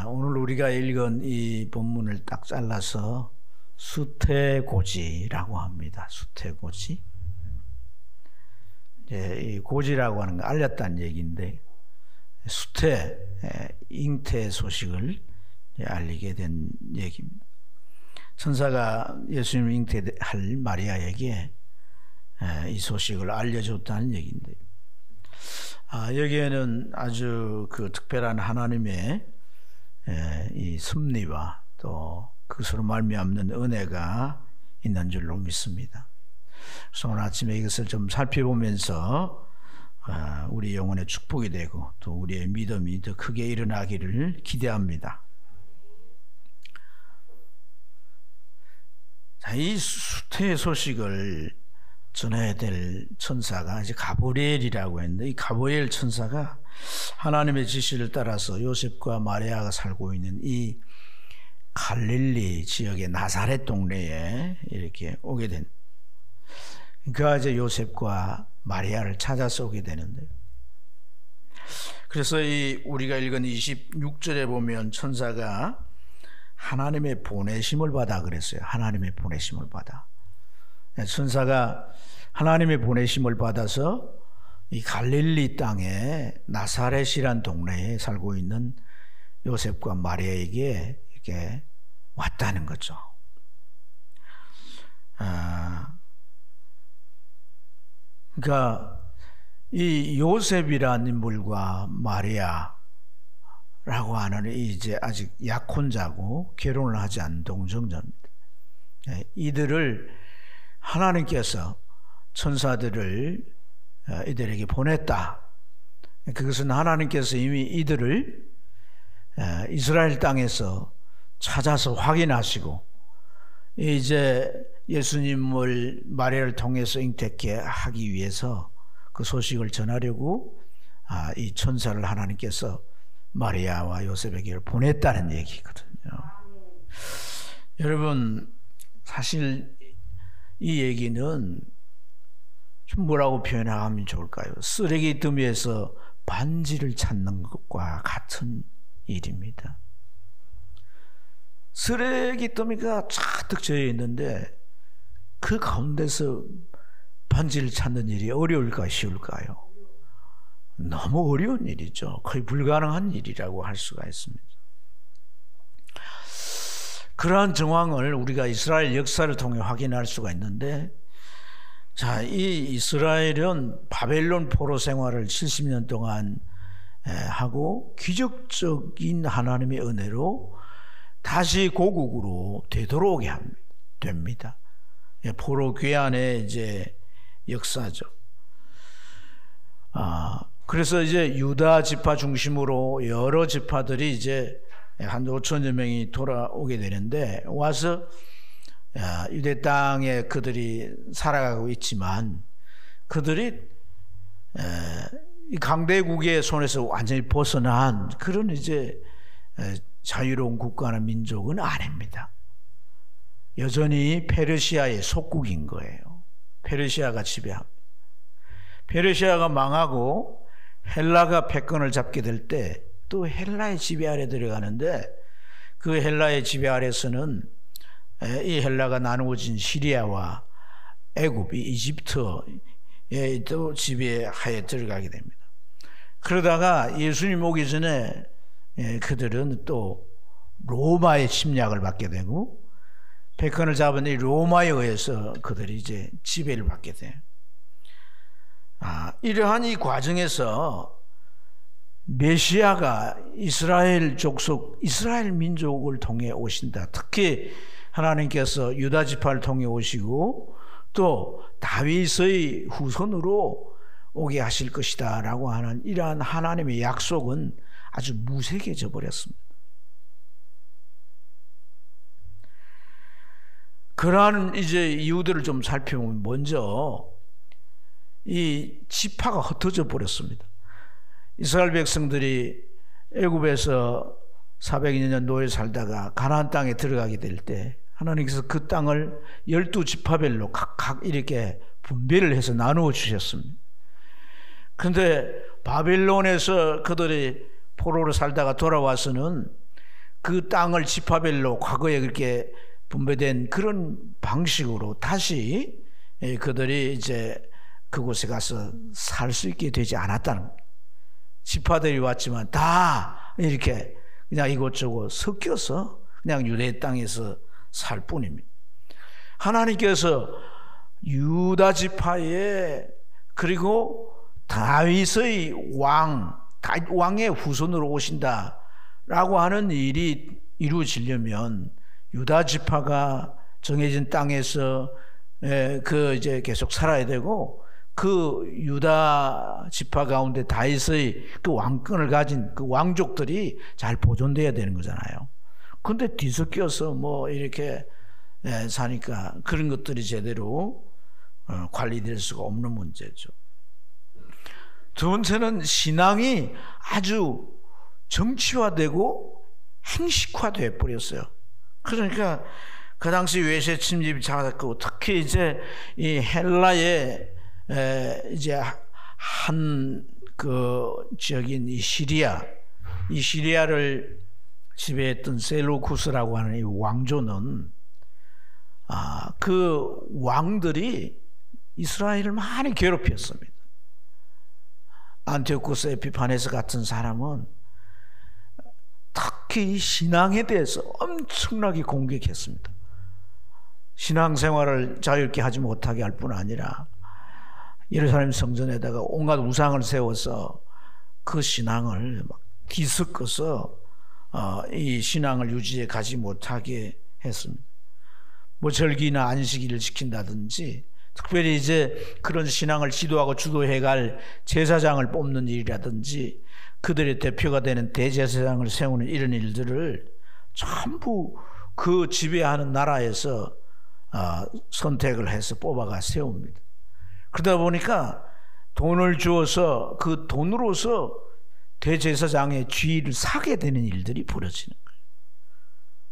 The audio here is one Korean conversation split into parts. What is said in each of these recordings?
오늘 우리가 읽은 이 본문을 딱 잘라서 수태고지라고 합니다. 수태고지. 이 고지라고 하는 거 알렸다는 얘기인데, 수태, 잉태 소식을 알리게 된 얘기입니다. 천사가 예수님 잉태할 마리아에게 이 소식을 알려줬다는 얘기인데, 여기에는 아주 그 특별한 하나님의 이 섭리와 또 그것으로 말미암는 은혜가 있는 줄로 믿습니다. 그래서 오늘 아침에 이것을 좀 살펴보면서 우리 영혼의 축복이 되고 또 우리의 믿음이 더 크게 일어나기를 기대합니다. 자, 이 수태의 소식을 전해야 될 천사가 이제 가브리엘이라고 했는데, 이 가브리엘 천사가 하나님의 지시를 따라서 요셉과 마리아가 살고 있는 이 갈릴리 지역의 나사렛 동네에 이렇게 오게 된, 그가 이제 요셉과 마리아를 찾아서 오게 되는데, 그래서 이 우리가 읽은 26절에 보면 천사가 하나님의 보내심을 받아 그랬어요. 하나님의 보내심을 받아. 천사가 하나님의 보내심을 받아서 이 갈릴리 땅에 나사렛이란 동네에 살고 있는 요셉과 마리아에게 이렇게 왔다는 거죠. 그러니까 이 요셉이라는 인물과 마리아라고 하는 이제 아직 약혼자고 결혼을 하지 않은 동정자입니다. 이들을 하나님께서 천사들을 이들에게 보냈다. 그것은 하나님께서 이미 이들을 이스라엘 땅에서 찾아서 확인하시고 이제 예수님을 마리아를 통해서 잉태케 하기 위해서 그 소식을 전하려고 이 천사를 하나님께서 마리아와 요셉에게 보냈다는 얘기거든요. 여러분, 사실 이 얘기는 좀 뭐라고 표현하면 좋을까요? 쓰레기 더미에서 반지를 찾는 것과 같은 일입니다. 쓰레기 더미가 잔뜩 져여 있는데 그 가운데서 반지를 찾는 일이 어려울까 쉬울까요? 너무 어려운 일이죠. 거의 불가능한 일이라고 할 수가 있습니다. 그러한 정황을 우리가 이스라엘 역사를 통해 확인할 수가 있는데, 자, 이 이스라엘은 바벨론 포로 생활을 70년 동안 하고 기적적인 하나님의 은혜로 다시 고국으로 되돌아오게 됩니다. 포로 귀환의 이제 역사죠. 그래서 이제 유다 지파 중심으로 여러 지파들이 이제 한 5천여 명이 돌아오게 되는데, 와서 유대 땅에 그들이 살아가고 있지만 그들이 강대국의 손에서 완전히 벗어난 그런 이제 자유로운 국가나 민족은 아닙니다. 여전히 페르시아의 속국인 거예요. 페르시아가 지배합니다. 페르시아가 망하고 헬라가 패권을 잡게 될 때 또 헬라의 지배 아래 들어가는데, 그 헬라의 지배 아래서는 이 헬라가 나누어진 시리아와 애굽, 이집트의 또 지배하에 들어가게 됩니다. 그러다가 예수님 오기 전에 그들은 또 로마의 침략을 받게 되고, 패권을 잡은 이 로마에 의해서 그들이 이제 지배를 받게 돼요. 이러한 이 과정에서 메시아가 이스라엘 족속, 이스라엘 민족을 통해 오신다. 특히 하나님께서 유다 지파를 통해 오시고 또 다윗의 후손으로 오게 하실 것이다 라고 하는 이러한 하나님의 약속은 아주 무색해져 버렸습니다. 그러한 이제 이유들을 좀 살펴보면, 먼저 이 지파가 흩어져 버렸습니다. 이스라엘 백성들이 애굽에서 400년 노예 살다가 가나안 땅에 들어가게 될 때 하나님께서 그 땅을 12지파별로 각각 이렇게 분배를 해서 나누어 주셨습니다. 그런데 바벨론에서 그들이 포로로 살다가 돌아와서는 그 땅을 지파별로 과거에 그렇게 분배된 그런 방식으로 다시 그들이 이제 그곳에 가서 살 수 있게 되지 않았다는, 지파들이 왔지만 다 이렇게 그냥 이곳저곳 섞여서 그냥 유대 땅에서 살 뿐입니다. 하나님께서 유다 지파에, 그리고 다윗의 왕의 후손으로 오신다라고 하는 일이 이루어지려면 유다 지파가 정해진 땅에서 이제 계속 살아야 되고, 그 유다 지파 가운데 다윗의 그 왕권을 가진 그 왕족들이 잘 보존돼야 되는 거잖아요. 근데 뒤섞여서 뭐 이렇게 사니까 그런 것들이 제대로 관리될 수가 없는 문제죠. 두 번째는 신앙이 아주 정치화되고 행식화돼 버렸어요. 그러니까 그 당시 외세 침입이 작았고, 특히 이제 이 헬라의 이제 한 그 지역인 이 시리아를 지배했던 셀루쿠스라고 하는 이 왕조는 그 왕들이 이스라엘을 많이 괴롭혔습니다. 안티오쿠스 에피파네스 같은 사람은 특히 신앙에 대해서 엄청나게 공격했습니다. 신앙생활을 자유롭게 하지 못하게 할 뿐 아니라 예루살렘 성전에다가 온갖 우상을 세워서 그 신앙을 막 뒤섞어서 이 신앙을 유지해 가지 못하게 했습니다. 뭐 절기나 안식일을 지킨다든지, 특별히 이제 그런 신앙을 지도하고 주도해갈 제사장을 뽑는 일이라든지, 그들의 대표가 되는 대제사장을 세우는 이런 일들을 전부 그 지배하는 나라에서 선택을 해서 뽑아가 세웁니다. 그러다 보니까 돈을 주어서 그 돈으로서 대제사장의 지위를 사게 되는 일들이 벌어지는 거예요.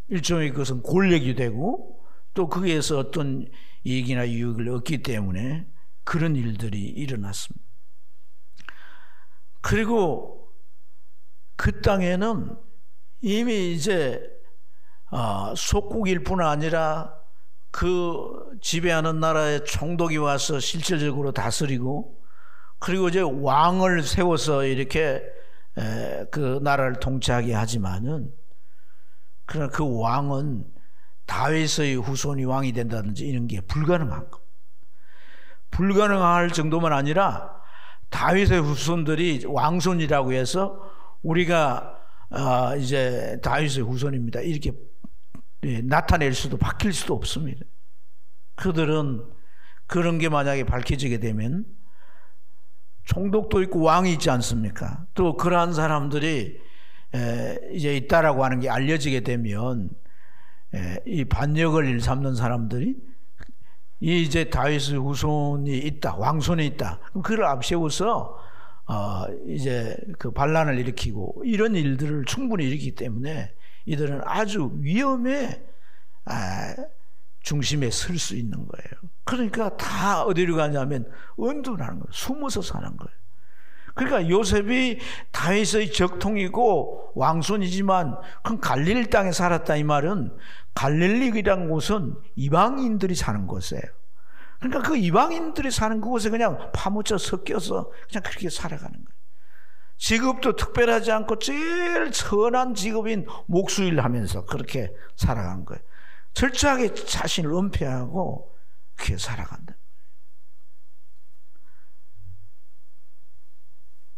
일종의 그것은 권력이 되고, 또 거기에서 어떤 이익이나 유익을 얻기 때문에 그런 일들이 일어났습니다. 그리고 그 땅에는 이미 이제 속국일 뿐 아니라 그 지배하는 나라의 총독이 와서 실질적으로 다스리고, 그리고 이제 왕을 세워서 이렇게 그 나라를 통치하게 하지만은, 그러나 그 왕은 다윗의 후손이 왕이 된다든지 이런 게 불가능한 것. 불가능할 정도만 아니라 다윗의 후손들이 왕손이라고 해서 우리가 이제 다윗의 후손입니다 이렇게 나타낼 수도 밝힐 수도 없습니다. 그들은 그런 게 만약에 밝혀지게 되면 총독도 있고 왕이 있지 않습니까? 또 그러한 사람들이 이제 있다라고 하는 게 알려지게 되면 이 반역을 일삼는 사람들이 이제 다윗의 후손이 있다, 왕손이 있다, 그럼 그를 앞세워서 이제 그 반란을 일으키고 이런 일들을 충분히 일으키기 때문에 이들은 아주 위험의 중심에 설 수 있는 거예요. 그러니까 다 어디로 가냐면 은둔하는 거예요. 숨어서 사는 거예요. 그러니까 요셉이 다윗의 적통이고 왕손이지만 그 갈릴리 땅에 살았다 이 말은, 갈릴리라는 곳은 이방인들이 사는 곳이에요. 그러니까 그 이방인들이 사는 그곳에 그냥 파묻혀 섞여서 그냥 그렇게 살아가는 거예요. 직업도 특별하지 않고 제일 선한 직업인 목수일 하면서 그렇게 살아간 거예요. 철저하게 자신을 은폐하고 그렇게 살아간다.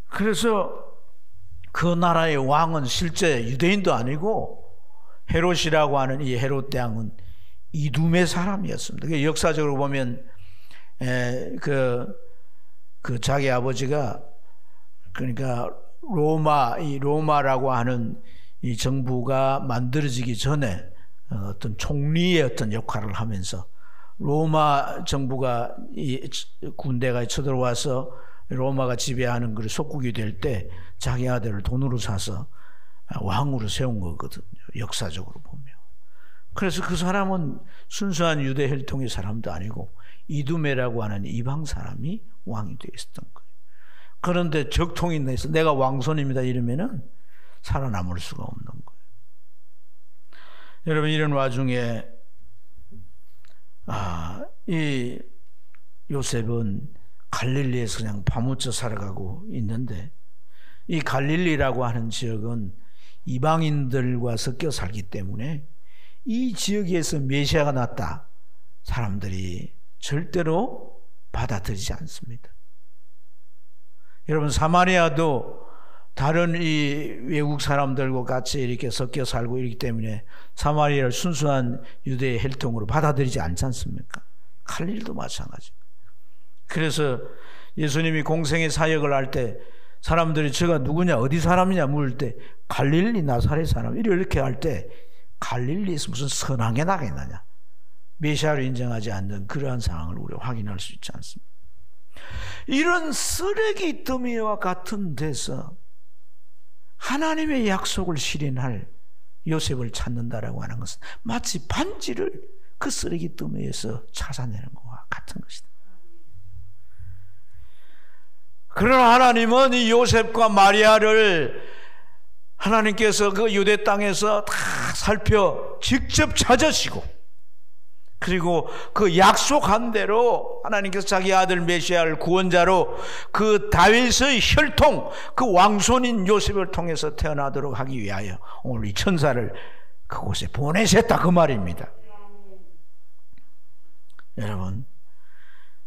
그래서 그 나라의 왕은 실제 유대인도 아니고 헤롯이라고 하는 이 헤롯 대왕은 이두메 사람이었습니다. 역사적으로 보면 그 자기 아버지가, 그러니까 이 로마라고 하는 이 정부가 만들어지기 전에 어떤 총리의 어떤 역할을 하면서, 로마 정부가 이 군대가 쳐들어와서 로마가 지배하는 그 속국이 될 때 자기 아들을 돈으로 사서 왕으로 세운 거거든요, 역사적으로 보면. 그래서 그 사람은 순수한 유대 혈통의 사람도 아니고 이두메라고 하는 이방 사람이 왕이 되어 있었던 거예요. 그런데 적통이 내서 내가 왕손입니다 이러면은 살아남을 수가 없는 거예요. 여러분, 이런 와중에 이 요셉은 갈릴리에서 그냥 파묻혀 살아가고 있는데, 이 갈릴리라고 하는 지역은 이방인들과 섞여 살기 때문에 이 지역에서 메시아가 났다, 사람들이 절대로 받아들이지 않습니다. 여러분, 사마리아도 다른 이 외국 사람들과 같이 이렇게 섞여 살고 있기 때문에 사마리아를 순수한 유대의 혈통으로 받아들이지 않지 않습니까? 갈릴리도 마찬가지입니다. 그래서 예수님이 공생의 사역을 할 때 사람들이 저가 누구냐, 어디 사람이냐 물을 때 갈릴리 나사렛 사람 이렇게 할 때 갈릴리에서 무슨 선하게 나겠느냐, 메시아를 인정하지 않는 그러한 상황을 우리가 확인할 수 있지 않습니까? 이런 쓰레기 더미와 같은 데서 하나님의 약속을 실현할 요셉을 찾는다라고 하는 것은 마치 반지를 그 쓰레기 더미에서 찾아내는 것과 같은 것이다. 그러나 하나님은 이 요셉과 마리아를 하나님께서 그 유대 땅에서 다 살펴 직접 찾으시고, 그리고 그 약속한 대로 하나님께서 자기 아들 메시아를 구원자로 그 다윗의 혈통, 그 왕손인 요셉을 통해서 태어나도록 하기 위하여 오늘 이 천사를 그곳에 보내셨다, 그 말입니다. 여러분,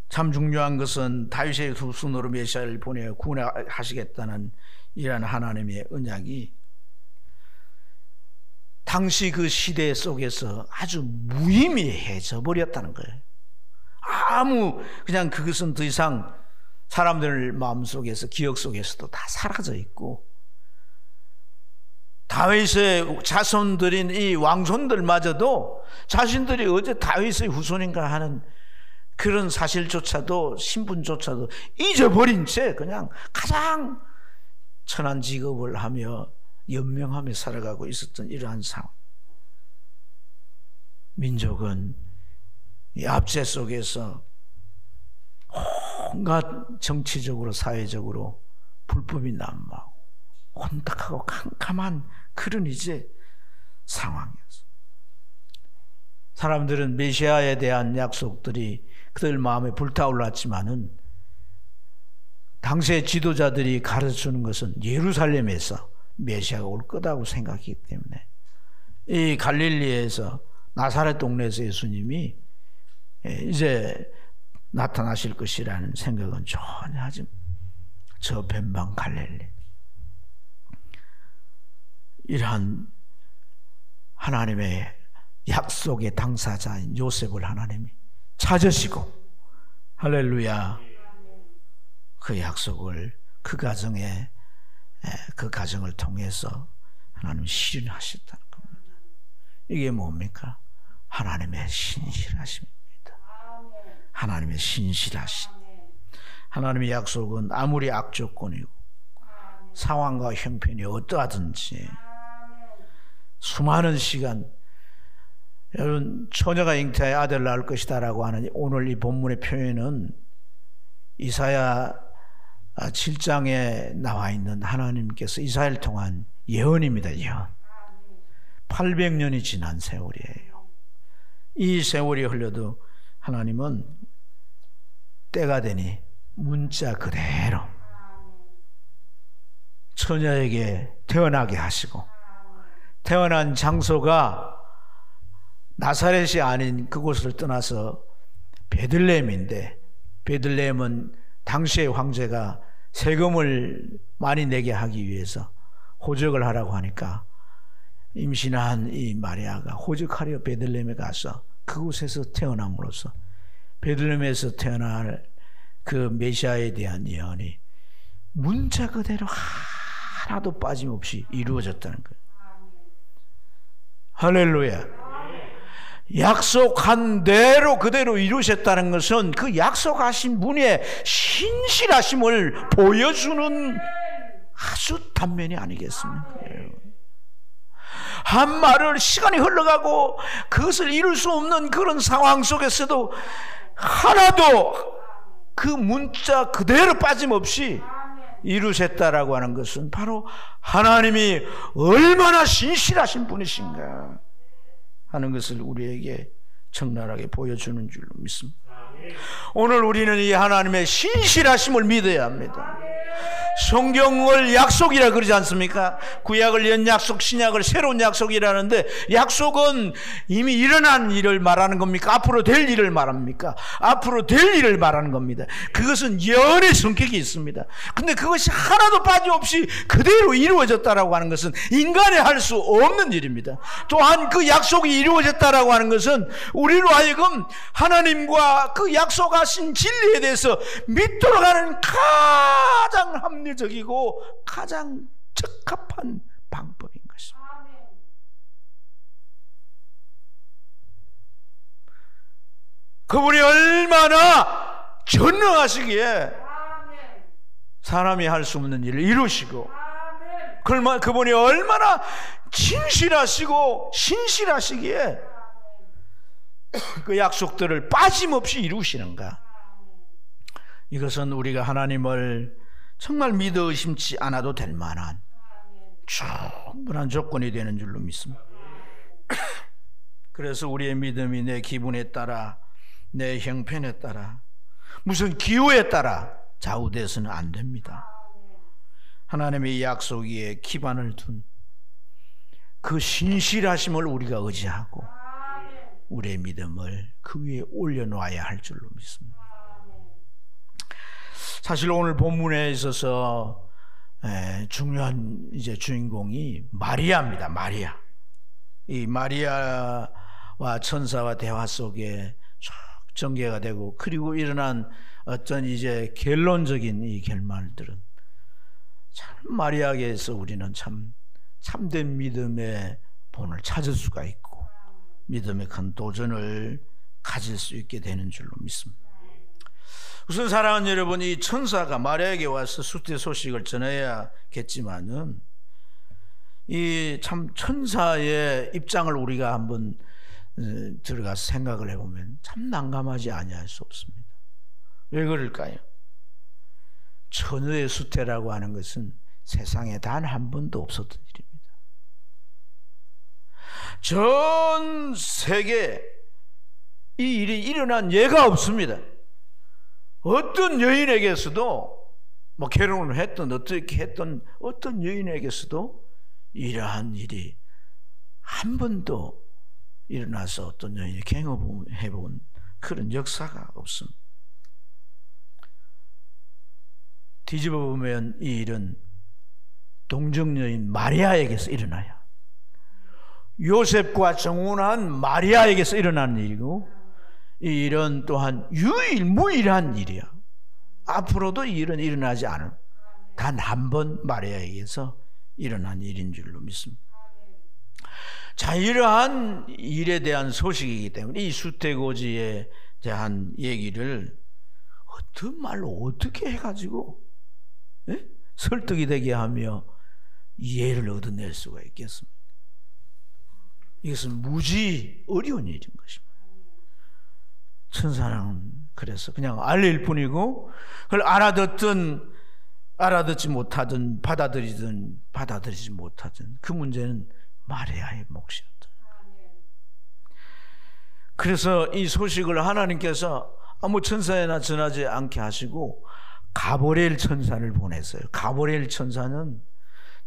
참 중요한 것은 다윗의 후손으로 메시아를 보내 구원하시겠다는 이러한 하나님의 언약이 당시 그 시대 속에서 아주 무의미해져 버렸다는 거예요. 그냥 그것은 더 이상 사람들 마음속에서, 기억 속에서도 다 사라져 있고, 다윗의 자손들인 이 왕손들마저도 자신들이 어제 다윗의 후손인가 하는 그런 사실조차도, 신분조차도 잊어버린 채 그냥 가장 천한 직업을 하며 연명하며 살아가고 있었던 이러한 상황. 민족은 이 압제 속에서 온갖 정치적으로 사회적으로 불법이 난무하고 혼탁하고 캄캄한 그런 이제 상황이었어. 사람들은 메시아에 대한 약속들이 그들 마음에 불타올랐지만은 당시의 지도자들이 가르쳐주는 것은 예루살렘에서 메시아가 올 거다고 생각했기 때문에 이 갈릴리에서, 나사렛 동네에서 예수님이 이제 나타나실 것이라는 생각은 전혀 하지 못해요. 저 변방 갈릴리, 이러한 하나님의 약속의 당사자인 요셉을 하나님이 찾으시고, 할렐루야, 그 약속을 그 가정에, 그 가정을 통해서 하나님이 실현하셨다는 겁니다. 이게 뭡니까? 하나님의 신실하심입니다. 하나님의 신실하심. 하나님의 약속은 아무리 악조건이고 상황과 형편이 어떠하든지 수많은 시간, 여러분, 처녀가 잉태하여 아들 낳을 것이다 라고 하는 오늘 이 본문의 표현은 이사야 7장에 나와 있는 하나님께서 이사야를 통한 예언입니다. 예언. 800년이 지난 세월이에요. 이 세월이 흘러도 하나님은 때가 되니 문자 그대로 처녀에게 태어나게 하시고, 태어난 장소가 나사렛이 아닌 그곳을 떠나서 베들레헴인데, 베들레헴은 당시의 황제가 세금을 많이 내게 하기 위해서 호적을 하라고 하니까 임신한 이 마리아가 호적하려 베들레헴에 가서 그곳에서 태어남으로써 베들레헴에서 태어날 그 메시아에 대한 예언이 문자 그대로 하나도 빠짐없이 이루어졌다는 거예요. 할렐루야. 약속한 대로 그대로 이루셨다는 것은 그 약속하신 분의 신실하심을 보여주는 아주 단면이 아니겠습니까? 한 말을 시간이 흘러가고 그것을 이룰 수 없는 그런 상황 속에서도 하나도 그 문자 그대로 빠짐없이 이루셨다라고 하는 것은 바로 하나님이 얼마나 신실하신 분이신가. 하는 것을 우리에게 적나라하게 보여주는 줄로 믿습니다. 오늘 우리는 이 하나님의 신실하심을 믿어야 합니다. 성경을 약속이라 그러지 않습니까? 구약을 연 약속, 신약을 새로운 약속이라는데, 약속은 이미 일어난 일을 말하는 겁니까? 앞으로 될 일을 말합니까? 앞으로 될 일을 말하는 겁니다. 그것은 예언의 성격이 있습니다. 근데 그것이 하나도 빠짐없이 그대로 이루어졌다라고 하는 것은 인간이 할 수 없는 일입니다. 또한 그 약속이 이루어졌다라고 하는 것은 우리로 하여금 하나님과 그 약속하신 진리에 대해서 믿도록 하는 가장 합리적이고 가장 적합한 방법인 것입니다. 그분이 얼마나 전능하시기에 사람이 할 수 없는 일을 이루시고, 그분이 얼마나 진실하시고 신실하시기에 그 약속들을 빠짐없이 이루시는가. 이것은 우리가 하나님을 정말 믿어 의심치 않아도 될 만한 충분한 조건이 되는 줄로 믿습니다. 그래서 우리의 믿음이 내 기분에 따라, 내 형편에 따라, 무슨 기호에 따라 좌우돼서는 안 됩니다. 하나님의 약속 위에 기반을 둔 그 신실하심을 우리가 의지하고 우리의 믿음을 그 위에 올려놓아야 할 줄로 믿습니다. 사실 오늘 본문에 있어서 중요한 이제 주인공이 마리아입니다. 마리아. 이 마리아와 천사와 대화 속에 쭉 전개가 되고, 그리고 일어난 어떤 이제 결론적인 이 결말들은 참 마리아에게서 우리는 참 참된 믿음의 본을 찾을 수가 있고 믿음의 큰 도전을 가질 수 있게 되는 줄로 믿습니다. 우선 사랑하는 여러분, 이 천사가 마리아에게 와서 수태 소식을 전해야겠지만은 이 참 천사의 입장을 우리가 한번 들어가서 생각을 해보면 참 난감하지 아니할 수 없습니다. 왜 그럴까요? 천의 수태라고 하는 것은 세상에 단 한 번도 없었던 일입니다. 전 세계에 이 일이 일어난 예가 없습니다. 어떤 여인에게서도 뭐 결혼을 했던 어떻게 했던 어떤 여인에게서도 이러한 일이 한 번도 일어나서 어떤 여인이 경험해본 그런 역사가 없습니다. 뒤집어 보면 이 일은 동정 여인 마리아에게서 일어나요. 요셉과 정혼한 마리아에게서 일어나는 일이고, 이 일은 또한 유일무이한 일이야. 앞으로도 이 일은 일어나지 않을, 단 한 번 마리아에게서 일어난 일인 줄로 믿습니다. 자, 이러한 일에 대한 소식이기 때문에 이 수태고지에 대한 얘기를 어떤 말로 어떻게 해가지고 설득이 되게 하며 이해를 얻어낼 수가 있겠습니까? 이것은 무지 어려운 일인 것입니다. 천사는 그래서 그냥 알릴 뿐이고, 그걸 알아듣지 못하든 받아들이지 못하든 그 문제는 마리아의 몫이었다. 그래서 이 소식을 하나님께서 아무 천사에나 전하지 않게 하시고 가브리엘 천사를 보냈어요. 가브리엘 천사는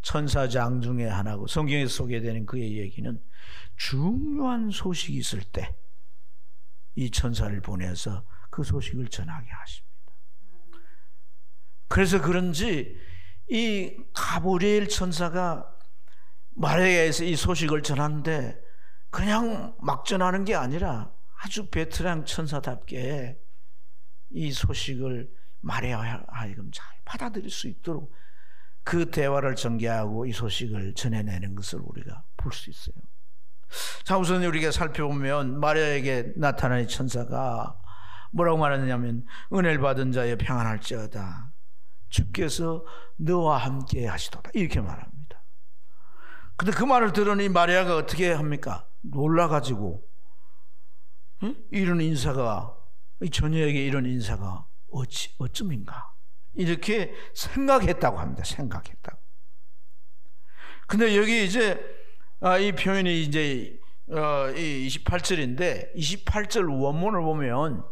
천사장 중에 하나고, 성경에 소개되는 그의 얘기는 중요한 소식이 있을 때 이 천사를 보내서 그 소식을 전하게 하십니다. 그래서 그런지 이 가브리엘 천사가 마리아에서 이 소식을 전하는데 그냥 막 전하는 게 아니라 아주 베테랑 천사답게 이 소식을 마리아와 하여금 잘 받아들일 수 있도록 그 대화를 전개하고 이 소식을 전해내는 것을 우리가 볼 수 있어요. 자, 우선 우리가 살펴보면 마리아에게 나타난 천사가 뭐라고 말하느냐면, 은혜를 받은 자여 평안할지어다, 주께서 너와 함께 하시도다, 이렇게 말합니다. 근데 그 말을 들으니 마리아가 어떻게 합니까? 놀라가지고 이런 인사가, 처녀에게 이런 인사가 어쯤인가, 이렇게 생각했다고 합니다. 생각했다고. 근데 여기 이제 이 표현이 이제 이 28절인데 28절 원문을 보면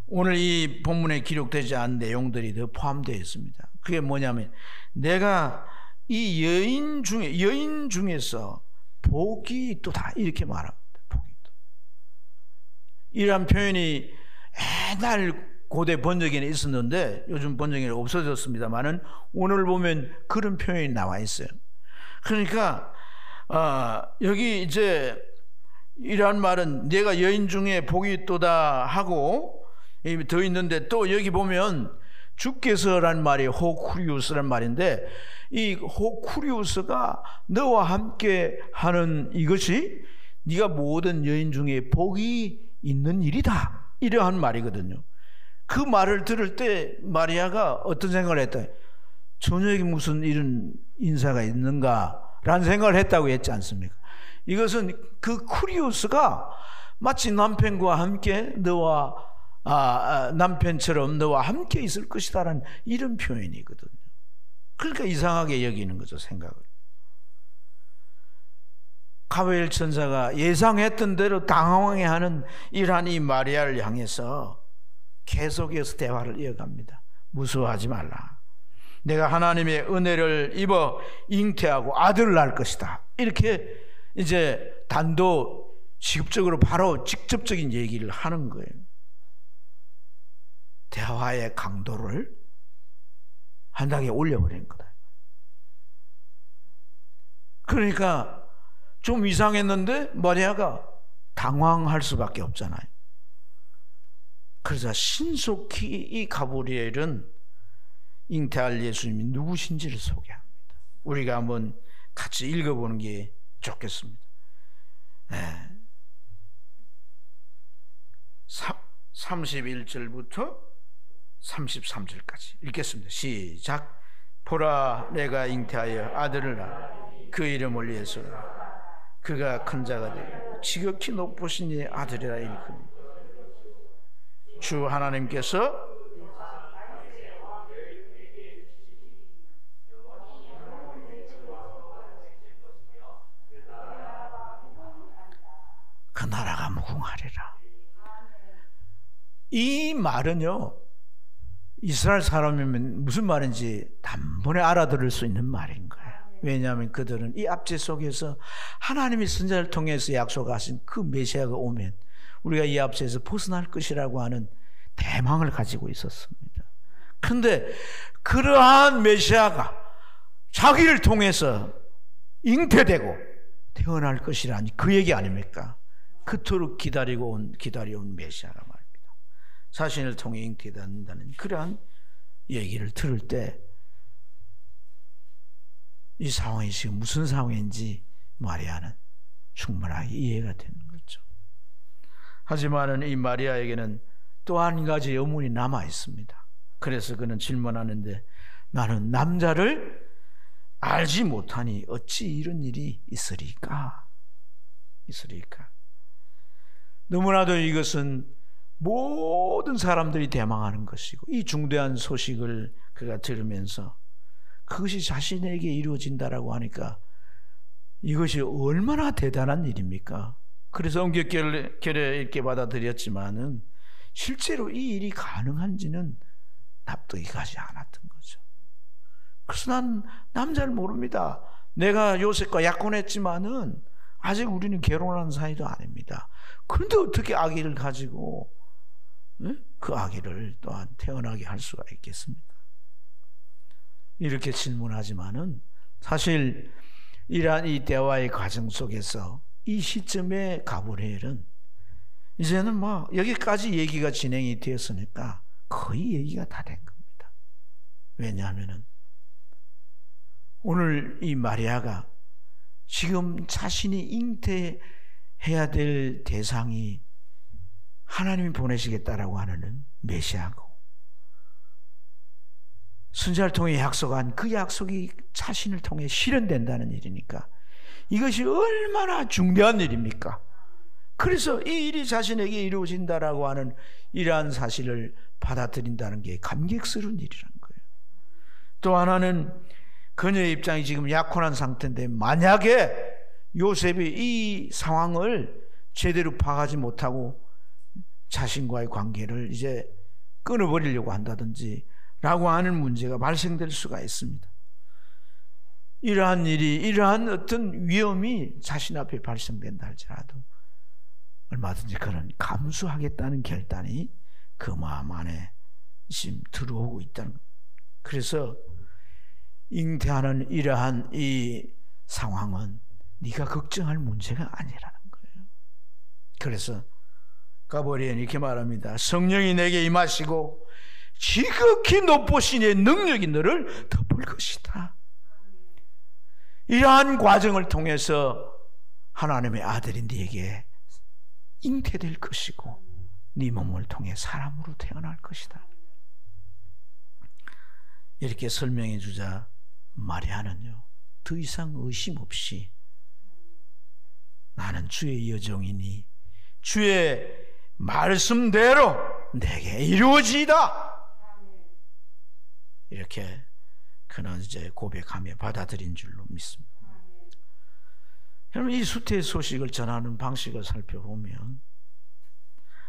오늘 이 본문에 기록되지 않은 내용들이 더 포함되어 있습니다. 그게 뭐냐면 내가 이 여인 중에서 복이 있도다 이렇게 말합니다. 복이 있다. 이런 표현이 옛날 고대 번역에는 있었는데 요즘 번역에는 없어졌습니다만은 오늘 보면 그런 표현이 나와 있어요. 그러니까 여기 이제 이러한 말은 내가 여인 중에 복이 있도다 하고 더 있는데 또 여기 보면 주께서란 말이 호쿠리우스란 말인데 이 호쿠리우스가 너와 함께 하는 이것이 네가 모든 여인 중에 복이 있는 일이다 이러한 말이거든요. 그 말을 들을 때 마리아가 어떤 생각을 했다? 저녁에 무슨 이런 인사가 있는가라는 생각을 했다고 했지 않습니까? 이것은 그 쿠리우스가 마치 남편과 함께 남편처럼 너와 함께 있을 것이다라는 이런 표현이거든요. 그러니까 이상하게 여기는 거죠, 생각을. 가브리엘 천사가 예상했던 대로 당황해하는 이러한 이 마리아를 향해서 계속해서 대화를 이어갑니다. 무서워하지 말라. 내가 하나님의 은혜를 입어 잉태하고 아들을 낳을 것이다. 이렇게 이제 직접적으로 바로 직접적인 얘기를 하는 거예요. 대화의 강도를 한 단계 올려버린 거다. 그러니까 좀 이상했는데 마리아가 당황할 수밖에 없잖아요. 그래서 신속히 이 가브리엘은 잉태할 예수님이 누구신지를 소개합니다. 우리가 한번 같이 읽어보는 게 좋겠습니다. 31절부터 33절까지 읽겠습니다. 시작. 보라, 내가 잉태하여 아들을 낳아 그 이름을 예수. 그가 큰 자가 되고 지극히 높으신 이의 아들이라 일컫니. 주 하나님께서 그 나라가 무궁하리라. 이 말은요, 이스라엘 사람이면 무슨 말인지 단번에 알아들을 수 있는 말인 거예요. 왜냐하면 그들은 이 압제 속에서 하나님이 선지자를 통해서 약속하신 그 메시아가 오면 우리가 이 압제에서 벗어날 것이라고 하는 대망을 가지고 있었습니다. 그런데 그러한 메시아가 자기를 통해서 잉태되고 태어날 것이라니 그 얘기 아닙니까? 그토록 기다려온 메시아가 말입니다. 자신을 통해 잉태된다는 그러한 얘기를 들을 때 이 상황이 지금 무슨 상황인지 마리아는 충분하게 이해가 되는 거죠. 하지만 이 마리아에게는 또 한 가지 의문이 남아 있습니다. 그래서 그는 질문하는데 나는 남자를 알지 못하니 어찌 이런 일이 있으리까? 너무나도 이것은 모든 사람들이 대망하는 것이고 이 중대한 소식을 그가 들으면서 그것이 자신에게 이루어진다라고 하니까 이것이 얼마나 대단한 일입니까? 그래서 엉겹결에 이렇게 받아들였지만은 실제로 이 일이 가능한지는 납득이 가지 않았던 거죠. 그래서 난 남자를 모릅니다. 내가 요셉과 약혼했지만은 아직 우리는 결혼한 사이도 아닙니다. 그런데 어떻게 아기를 가지고 그 아기를 또한 태어나게 할 수가 있겠습니까? 이렇게 질문하지만은 사실 이러한 이 대화의 과정 속에서 이 시점에 가브리엘은 이제는 여기까지 얘기가 진행이 되었으니까 거의 얘기가 다 된 겁니다. 왜냐하면은 오늘 이 마리아가 지금 자신이 잉태해야 될 대상이 하나님이 보내시겠다라고 하는 메시아고 선지자를 통해 약속한 그 약속이 자신을 통해 실현된다는 일이니까 이것이 얼마나 중대한 일입니까? 그래서 이 일이 자신에게 이루어진다라고 하는 이러한 사실을 받아들인다는 게 감격스러운 일이라는 거예요. 또 하나는 그녀의 입장이 지금 약혼한 상태인데 만약에 요셉이 이 상황을 제대로 파악하지 못하고 자신과의 관계를 이제 끊어버리려고 한다든지 라고 하는 문제가 발생될 수가 있습니다. 이러한 어떤 위험이 자신 앞에 발생된다 할지라도 얼마든지 그런 감수하겠다는 결단이 그 마음 안에 지금 들어오고 있다는 것. 그래서 잉태하는 이러한 이 상황은 네가 걱정할 문제가 아니라는 거예요. 그래서 가브리엘은 이렇게 말합니다. 성령이 내게 임하시고 지극히 높으신 이의 능력이 너를 덮을 것이다. 이러한 과정을 통해서 하나님의 아들이 네게 잉태될 것이고 네 몸을 통해 사람으로 태어날 것이다. 이렇게 설명해 주자 마리아는요 더 이상 의심 없이 나는 주의 여종이니 주의 말씀대로 내게 이루어지이다. 이렇게 그는 이제 고백하며 받아들인 줄로 믿습니다. 여러분, 이 수태의 소식을 전하는 방식을 살펴보면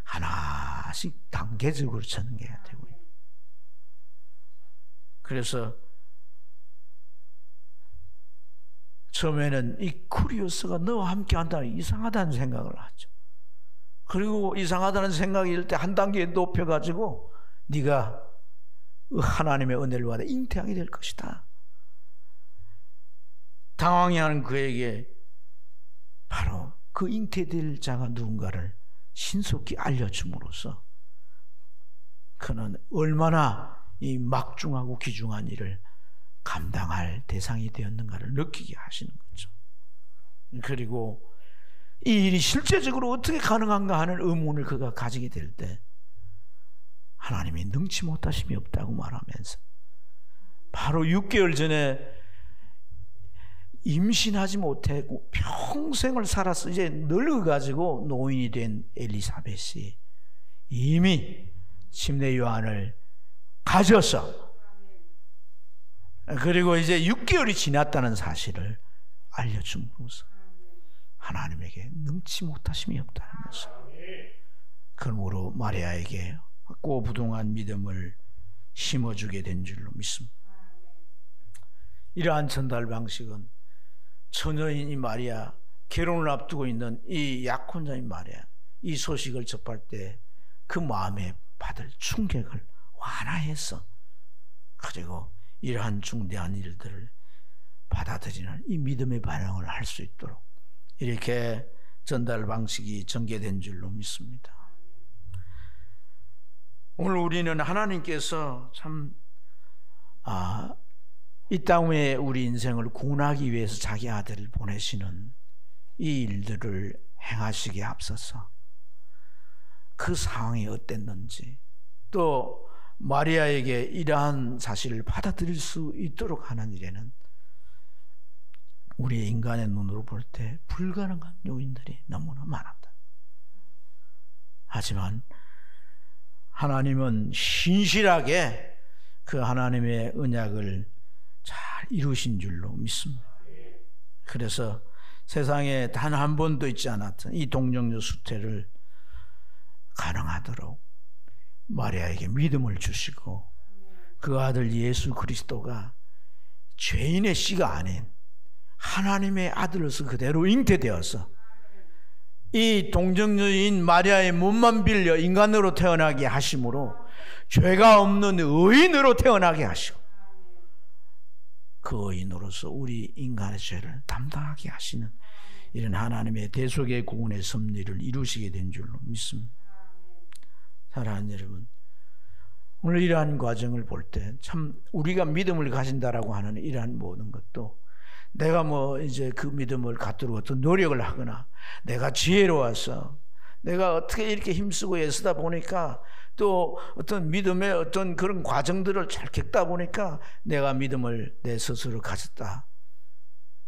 하나씩 단계적으로 전개가 되고 있습니다. 그래서 처음에는 이 쿠리오스가 너와 함께 한다면 이상하다는 생각을 하죠. 그리고 이상하다는 생각이 들 때 한 단계 높여가지고 네가 하나님의 은혜를 받아 잉태하게 될 것이다. 당황해하는 그에게 바로 그 잉태될 자가 누군가를 신속히 알려줌으로써 그는 얼마나 이 막중하고 귀중한 일을 감당할 대상이 되었는가를 느끼게 하시는 거죠. 그리고 이 일이 실제적으로 어떻게 가능한가 하는 의문을 그가 가지게 될 때 하나님이 능치 못하심이 없다고 말하면서 바로 6개월 전에 임신하지 못하고 평생을 살아서 이제 늙어가지고 노인이 된 엘리사벳이 이미 침례 요한을 가져서 그리고 이제 6개월이 지났다는 사실을 알려줌으로써 하나님에게 능치 못하심이 없다는 것을 그러므로 마리아에게 확고부동한 믿음을 심어주게 된 줄로 믿습니다. 이러한 전달 방식은 처녀인 이 마리아, 결혼을 앞두고 있는 이 약혼자인 마리아, 이 소식을 접할 때 그 마음에 받을 충격을 완화해서 그리고 이러한 중대한 일들을 받아들이는 이 믿음의 반응을 할 수 있도록 이렇게 전달 방식이 전개된 줄로 믿습니다. 오늘 우리는 하나님께서 참 이 땅에 우리 인생을 구원하기 위해서 자기 아들을 보내시는 이 일들을 행하시기에 앞서서 그 상황이 어땠는지 또 마리아에게 이러한 사실을 받아들일 수 있도록 하는 일에는 우리 인간의 눈으로 볼 때 불가능한 요인들이 너무나 많았다. 하지만 하나님은 신실하게 그 하나님의 언약을 잘 이루신 줄로 믿습니다. 그래서 세상에 단 한 번도 있지 않았던 이 동정녀 수태를 가능하도록 마리아에게 믿음을 주시고 그 아들 예수 그리스도가 죄인의 씨가 아닌 하나님의 아들로서 그대로 잉태되어서 이 동정녀인 마리아의 몸만 빌려 인간으로 태어나게 하심으로 죄가 없는 의인으로 태어나게 하시고 그 의인으로서 우리 인간의 죄를 담당하게 하시는 이런 하나님의 대속의 구원의 섭리를 이루시게 된 줄로 믿습니다. 사랑하는 여러분, 오늘 이러한 과정을 볼 때 참 우리가 믿음을 가진다라고 하는 이러한 모든 것도 내가 이제 그 믿음을 갖도록 어떤 노력을 하거나 내가 지혜로워서 내가 어떻게 이렇게 힘쓰고 애쓰다 보니까 또 어떤 믿음의 어떤 그런 과정들을 잘 겪다 보니까 내가 믿음을 내 스스로 가졌다,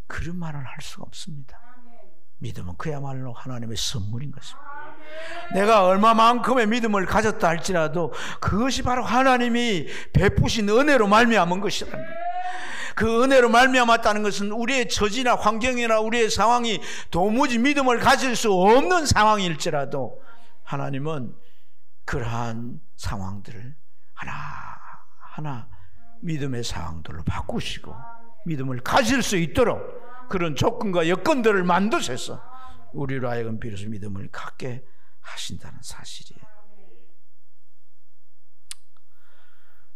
그런 말을 할 수가 없습니다. 믿음은 그야말로 하나님의 선물인 것입니다. 내가 얼마만큼의 믿음을 가졌다 할지라도 그것이 바로 하나님이 베푸신 은혜로 말미암은 것이라는 거예요. 그 은혜로 말미암았다는 것은 우리의 처지나 환경이나 우리의 상황이 도무지 믿음을 가질 수 없는 상황일지라도 하나님은 그러한 상황들을 하나하나 믿음의 상황들로 바꾸시고 믿음을 가질 수 있도록 그런 조건과 여건들을 만드셔서 우리로 하여금 비로소 믿음을 갖게 하신다는 사실이에요.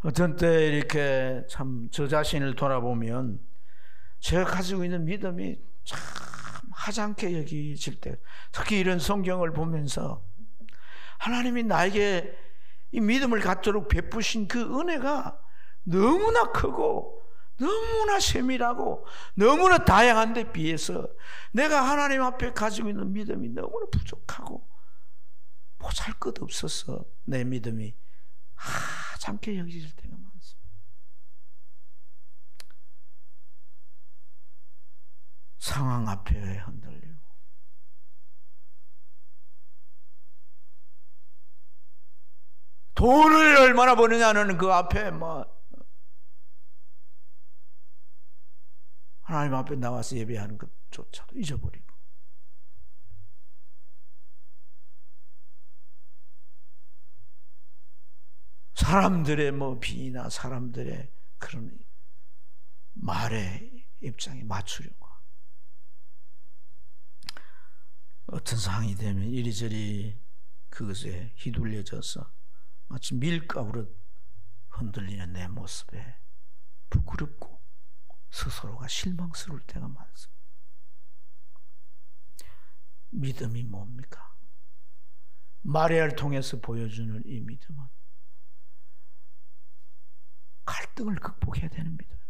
어떤 때 이렇게 참 저 자신을 돌아보면 제가 가지고 있는 믿음이 참 하찮게 여겨질 때, 특히 이런 성경을 보면서 하나님이 나에게 이 믿음을 갖도록 베푸신 그 은혜가 너무나 크고 너무나 세밀하고 너무나 다양한 데 비해서 내가 하나님 앞에 가지고 있는 믿음이 너무나 부족하고 보잘것없어서 내 믿음이 하찮게 여겨질 때가 많습니다. 상황 앞에 흔들리고 돈을 얼마나 버느냐는 그 앞에 하나님 앞에 나와서 예배하는 것조차도 잊어버리고 사람들의 비나 사람들의 그런 말에 입장에 맞추려고 어떤 상황이 되면 이리저리 그것에 휘둘려져서 마치 밀가루로 흔들리는 내 모습에 부끄럽고 스스로가 실망스러울 때가 많습니다. 믿음이 뭡니까? 마리아를 통해서 보여주는 이 믿음은 갈등을 극복해야 되는 믿음입니다.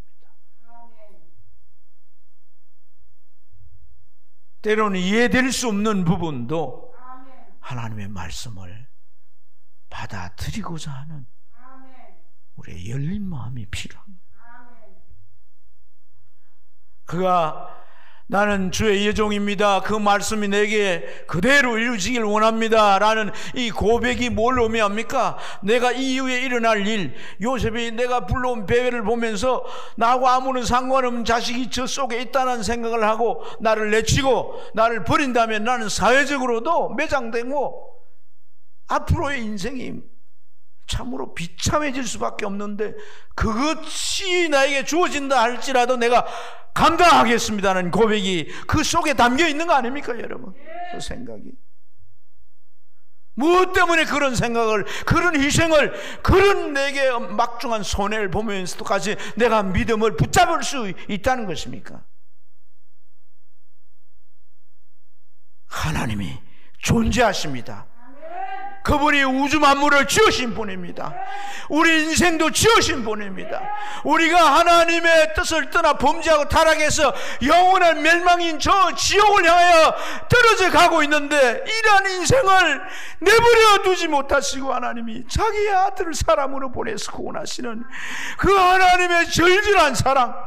때로는 이해될 수 없는 부분도 하나님의 말씀을 받아들이고자 하는 우리의 열린 마음이 필요합니다. 그가 나는 주의 여종입니다. 그 말씀이 내게 그대로 이루어지길 원합니다. 라는 이 고백이 뭘 의미합니까? 내가 이후에 일어날 일, 요셉이 내가 불러온 배회를 보면서 나하고 아무런 상관없는 자식이 저 속에 있다는 생각을 하고 나를 내치고 나를 버린다면 나는 사회적으로도 매장되고 앞으로의 인생이 참으로 비참해질 수밖에 없는데 그것이 나에게 주어진다 할지라도 내가 감당하겠습니다는 고백이 그 속에 담겨 있는 거 아닙니까, 여러분? 그 생각이 무엇 때문에 그런 생각을, 그런 희생을, 그런 내게 막중한 손해를 보면서도까지 내가 믿음을 붙잡을 수 있다는 것입니까? 하나님이 존재하십니다. 그분이 우주 만물을 지으신 분입니다. 우리 인생도 지으신 분입니다. 우리가 하나님의 뜻을 떠나 범죄하고 타락해서 영원한 멸망인 저 지옥을 향하여 떨어져 가고 있는데 이러한 인생을 내버려 두지 못하시고 하나님이 자기의 아들을 사람으로 보내서 구원하시는 그 하나님의 절절한 사랑,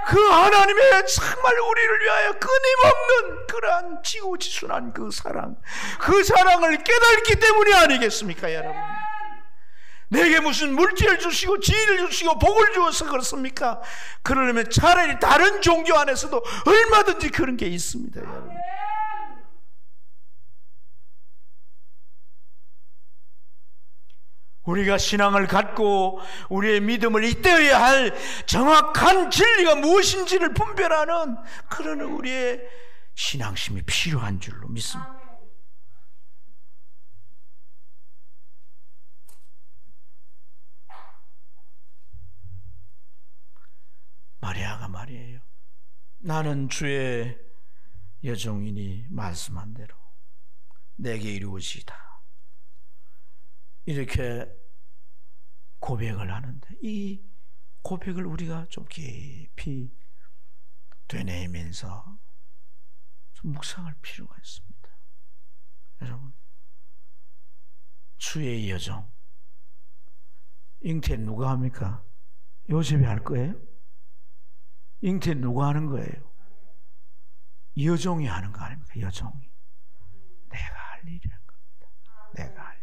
그 하나님의 정말 우리를 위하여 끊임없는 그러한 지고지순한 그 사랑, 그 사랑을 깨닫기 때문이 아니겠습니까, 여러분? 내게 무슨 물질을 주시고 지혜를 주시고 복을 주어서 그렇습니까? 그러려면 차라리 다른 종교 안에서도 얼마든지 그런 게 있습니다, 여러분. 우리가 신앙을 갖고 우리의 믿음을 잇대어야 할 정확한 진리가 무엇인지를 분별하는 그런 우리의 신앙심이 필요한 줄로 믿습니다. 마리아가 말이에요. 나는 주의 여종이니 말씀한 대로 내게 이루어지이다. 이렇게 고백을 하는데 이 고백을 우리가 좀 깊이 되뇌이면서 좀 묵상할 필요가 있습니다. 여러분, 주의 여종, 잉태 누가 합니까? 요셉이 할 거예요? 잉태 누가 하는 거예요? 여종이 하는 거 아닙니까? 여종이. 내가 할 일이라는 겁니다. 내가 할 일.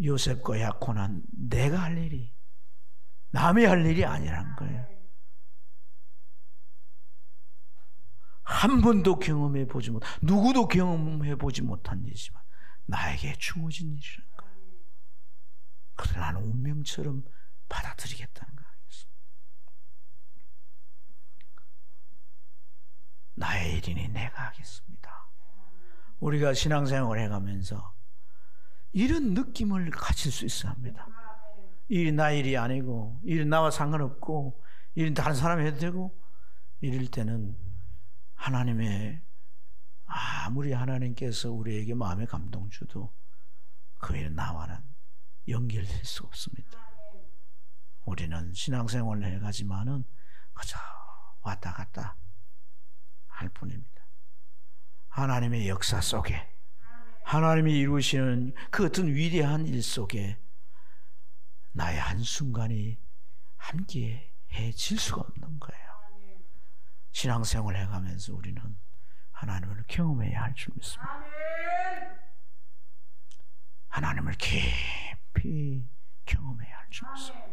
요셉과 야코는 내가 할 일이, 남이 할 일이 아니라는 거예요. 한 번도 경험해 보지 못, 누구도 경험해 보지 못한 일이지만 나에게 주어진 일이라는 거예요. 그래서 나는 운명처럼 받아들이겠다는 거예요. 나의 일이니 내가 하겠습니다. 우리가 신앙생활을 해가면서 이런 느낌을 가질 수 있어야 합니다. 일이 나 일이 아니고, 일이 나와 상관없고, 일은 다른 사람이 해도 되고, 이럴 때는 하나님의, 아무리 하나님께서 우리에게 마음의 감동 주도 그 일은 나와는 연결될 수 없습니다. 우리는 신앙생활을 해가지만은 그저 왔다 갔다 할 뿐입니다. 하나님의 역사 속에, 하나님이 이루시는 그 어떤 위대한 일 속에 나의 한순간이 함께해질 수가 없는 거예요. 신앙생활을 해가면서 우리는 하나님을 경험해야 할 줄 믿습니다. 하나님을 깊이 경험해야 할 줄 믿습니다.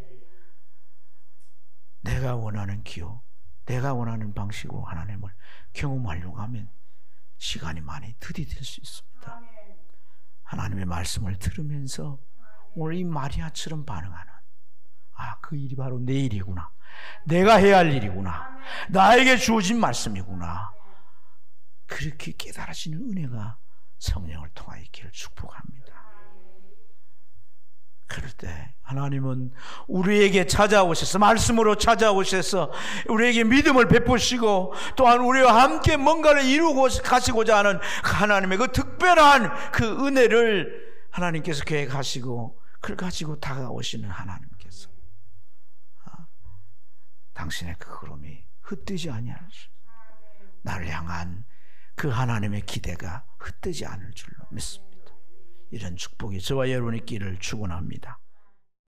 내가 원하는 기호, 내가 원하는 방식으로 하나님을 경험하려고 하면 시간이 많이 들이댈 수 있습니다. 하나님의 말씀을 들으면서 오늘 이 마리아처럼 반응하는, 그 일이 바로 내 일이구나, 내가 해야 할 일이구나, 나에게 주어진 말씀이구나, 그렇게 깨달아지는 은혜가 성령을 통하여 있기를 축복합니다. 그럴 때 하나님은 우리에게 찾아오셔서, 말씀으로 찾아오셔서 우리에게 믿음을 베푸시고, 또한 우리와 함께 뭔가를 이루고 가시고자 하는 하나님의 그 특별한 그 은혜를 하나님께서 계획하시고 그걸 가지고 다가오시는 하나님께서 당신의 그 걸음이 흩뜨지 아니할 수, 나를 향한 그 하나님의 기대가 흩뜨지 않을 줄로 믿습니다. 이런 축복이 저와 여러분의 길을 축원합니다.